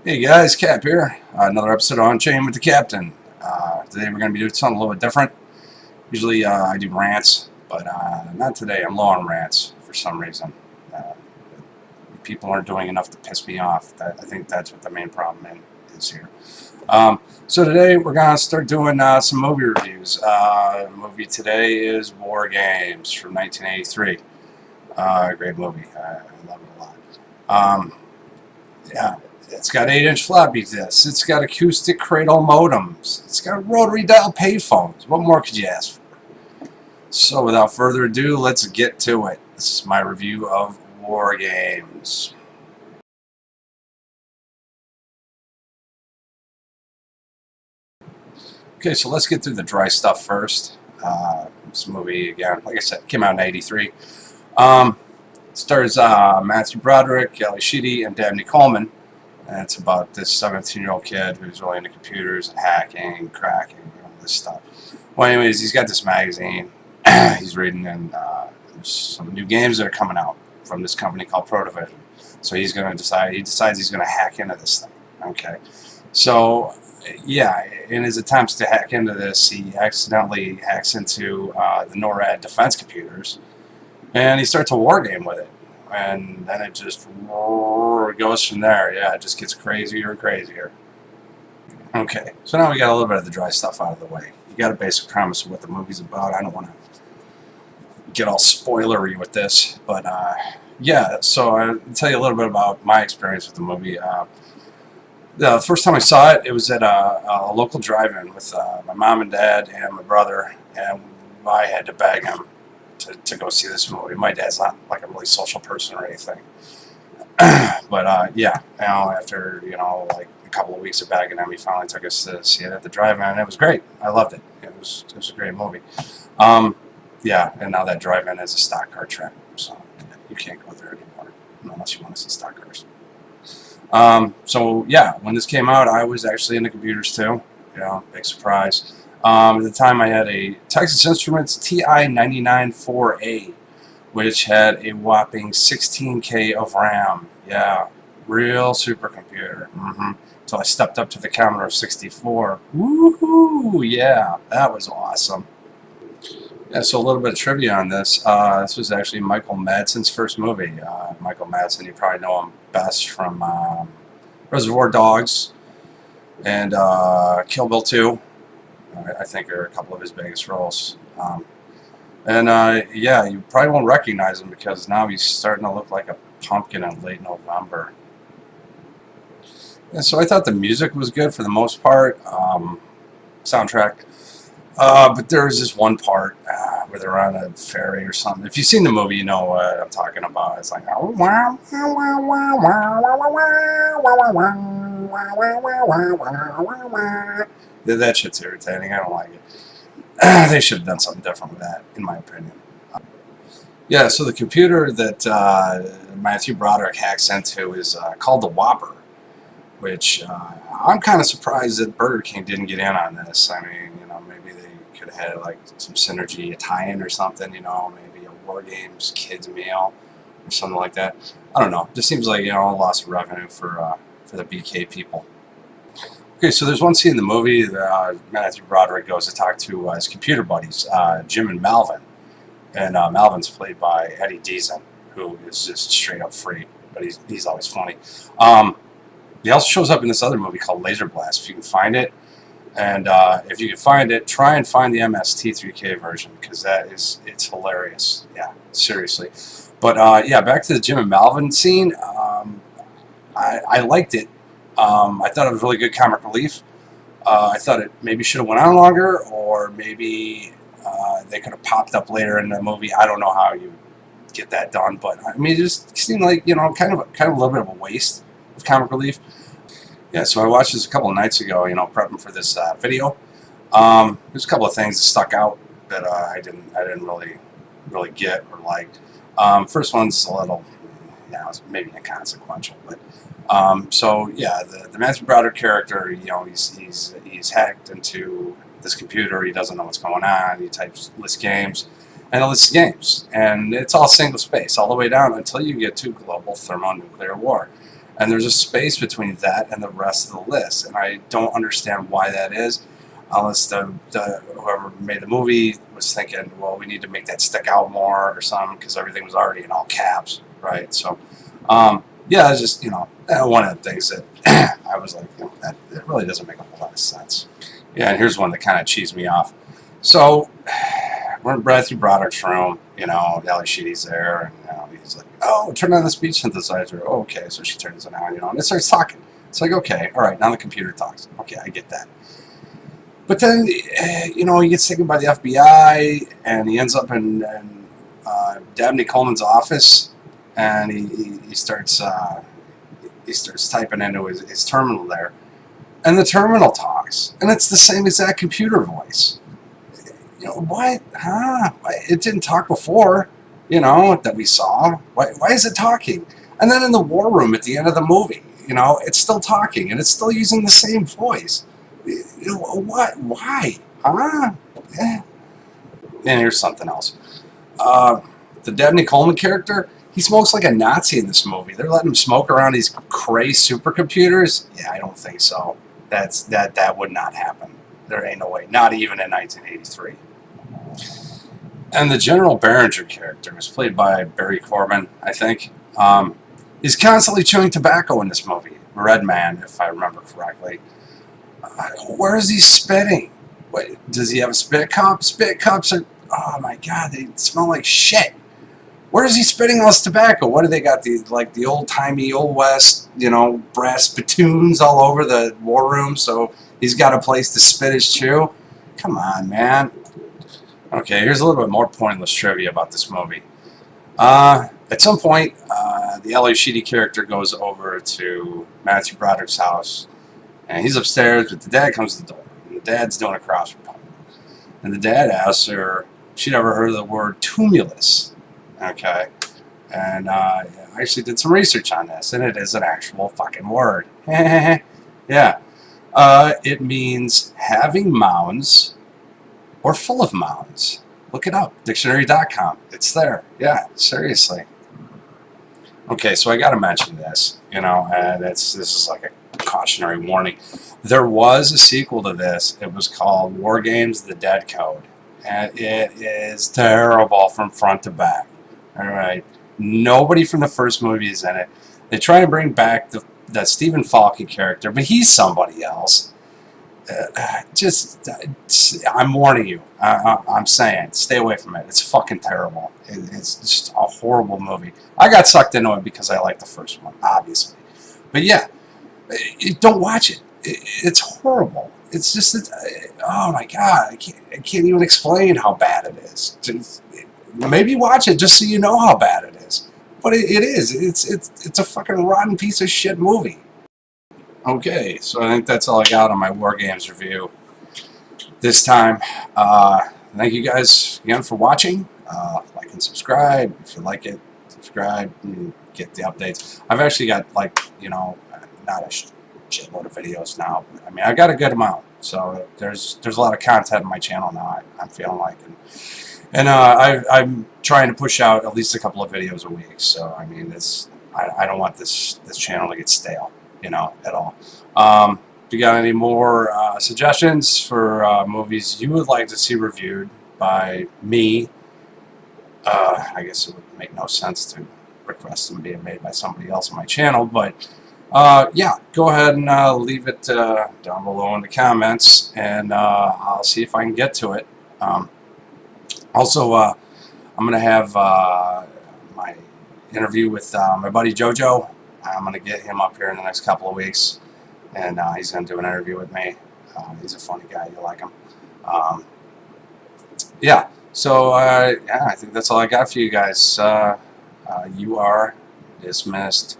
Hey guys, Cap here. Another episode of Unchained with the Captain. Today we're going to be doing something a little bit different. Usually I do rants, but not today. I'm low on rants for some reason. Uh, People aren't doing enough to piss me off. I think that's what the main problem is here. So today we're going to start doing some movie reviews. The movie today is WarGames from 1983. Great movie. I love it a lot. Yeah. It's got 8-inch floppy disks. It's got acoustic cradle modems. It's got rotary dial payphones. What more could you ask for? So without further ado, let's get to it. This is my review of WarGames. Okay, so let's get through the dry stuff first. This movie, again, like I said, came out in '83. Stars Matthew Broderick, Kelly Sheedy, and Dabney Coleman. And it's about this 17-year-old kid who's really into computers and hacking, cracking, and all this stuff. Well, anyways, he's got this magazine. He's reading, and there's some new games that are coming out from this company called Protovision. So he decides he's going to hack into this thing. Okay. So, yeah, in his attempts to hack into this, he accidentally hacks into the NORAD defense computers, and he starts a war game with it. And then it just goes from there. Yeah, it just gets crazier and crazier. Okay, so now we got a little bit of the dry stuff out of the way. You got a basic premise of what the movie's about. I don't want to get all spoilery with this, but yeah, so I'll tell you a little bit about my experience with the movie. The first time I saw it, it was at a local drive-in with my mom and dad and my brother, and I had to beg him to go see this movie. My dad's not like a really social person or anything, but yeah, after like a couple of weeks of begging him, he finally took us to see it at the drive-in, and it was great. I loved it. It was a great movie. Yeah, and now that drive-in is a stock car track, so you can't go there anymore unless you want to see stock cars. So yeah, when this came out, I was actually into computers too. Big surprise. At the time, I had a Texas Instruments TI-99-4A, which had a whopping 16K of RAM. Yeah, real supercomputer. So I stepped up to the Commodore 64. Woohoo! Yeah, that was awesome. Yeah, so a little bit of trivia on this. This was actually Michael Madsen's first movie. Michael Madsen, you probably know him best from Reservoir Dogs and Kill Bill 2. I think are a couple of his biggest roles. Yeah, you probably won't recognize him because now he's starting to look like a pumpkin in late November. And so I thought the music was good for the most part, soundtrack. But there was this one part where they're on a ferry or something. If you've seen the movie, you know what I'm talking about. It's like, oh, wow, wow, wow, wow, wow, wow, wow, wow, wow, wow. That shit's irritating. I don't like it. They should have done something different with that, in my opinion. Yeah, so the computer that Matthew Broderick hacks into is called the Whopper, which I'm kind of surprised that Burger King didn't get in on this. I mean, maybe they could have had like some synergy, a tie-in or something, maybe a WarGames kids meal or something like that. I don't know. Just seems like, a loss of revenue for the BK people. Okay, so there's one scene in the movie that Matthew Broderick goes to talk to his computer buddies, Jim and Malvin. And Malvin's played by Eddie Deason, who is just straight up free, but he's always funny. He also shows up in this other movie called Laser Blast, if you can find it. And if you can find it, try and find the MST3K version, because it's hilarious. Yeah, seriously. But yeah, back to the Jim and Malvin scene. I liked it. I thought it was really good comic relief. I thought it maybe should have went on longer, or maybe they could have popped up later in the movie. I don't know how you get that done, but I mean, it just seemed like kind of a little bit of a waste of comic relief. Yeah, so I watched this a couple of nights ago, prepping for this video. There's a couple of things that stuck out that I didn't really get or like. First one's a little, it's maybe inconsequential, but so yeah, the Matthew Broderick character, he's hacked into this computer. He doesn't know what's going on. He types list games, and it lists games, and it's all single space all the way down until you get to global thermonuclear war. And there's a space between that and the rest of the list, and I don't understand why that is, unless whoever made the movie was thinking, well, we need to make that stick out more or something, because everything was already in all caps, right? So, yeah, it's just, one of the things that I was like, that it really doesn't make a whole lot of sense. Yeah, and here's one that kind of cheesed me off. So, we're in Matthew Broderick's room, Ali Sheedy's there, and he's like, oh, turn on the speech synthesizer. Oh, okay, so she turns it on, and it starts talking. It's like, okay, all right, now the computer talks. Okay, I get that. But then, he gets taken by the FBI, and he ends up in Dabney Coleman's office, and he starts typing into his terminal there, and the terminal talks, and it's the same exact computer voice. What? Huh? It didn't talk before, that we saw. Why is it talking? And then in the war room at the end of the movie, it's still talking, and it's still using the same voice. What? Why? Huh? And here's something else. The Dabney Coleman character, he smokes like a Nazi in this movie. They're letting him smoke around these cray supercomputers. Yeah, I don't think so. That would not happen. There ain't no way. Not even in 1983. And the General Behringer character, was played by Barry Corbin, I think. He's constantly chewing tobacco in this movie. Red Man, if I remember correctly. Where is he spitting? Does he have a spit cup? Spit cups are, oh my God, they smell like shit. Where is he spitting all this tobacco? What do they got? The old-timey, Old West, brass spittoons all over the war room, so he's got a place to spit his chew? Come on, man. Okay, here's a little bit more pointless trivia about this movie. At some point, the L.A. Sheedy character goes over to Matthew Broderick's house, and he's upstairs, but the dad comes to the door, and the dad's doing a crossword puzzle. And the dad asks her if she'd ever heard of the word tumulus. Okay, and I actually did some research on this, and it is an actual fucking word. Yeah. It means having mounds or full of mounds. Look it up, dictionary.com. It's there. Yeah, seriously. Okay, so I got to mention this, and this is like a cautionary warning. There was a sequel to this. It was called WarGames: The Dead Code, and it is terrible from front to back. All right, nobody from the first movie is in it. They try to bring back that Stephen Falke character, but he's somebody else. I'm warning you. I'm saying, stay away from it. It's fucking terrible. It's just a horrible movie. I got sucked into it because I liked the first one, obviously. But yeah, don't watch it. It's horrible. It's just, oh my God, I can't even explain how bad it is. Maybe watch it just so you know how bad it is. But it is. It's a fucking rotten piece of shit movie. Okay, so I think that's all I got on my WarGames review this time. Thank you guys again for watching. Like and subscribe. If you like it, subscribe and get the updates. I've actually got, not a shitload of videos now. But, I mean, I got a good amount. So there's a lot of content on my channel now, I'm feeling like. And I'm trying to push out at least a couple of videos a week. So, I mean, I don't want this channel to get stale. At all. If you got any more suggestions for movies you would like to see reviewed by me, I guess it would make no sense to request them being made by somebody else on my channel, but yeah, go ahead and leave it down below in the comments, and I'll see if I can get to it. Also, I'm going to have my interview with my buddy JoJo. I'm going to get him up here in the next couple of weeks, and he's going to do an interview with me. He's a funny guy. You'll like him. Yeah, so yeah, I think that's all I got for you guys. You are dismissed.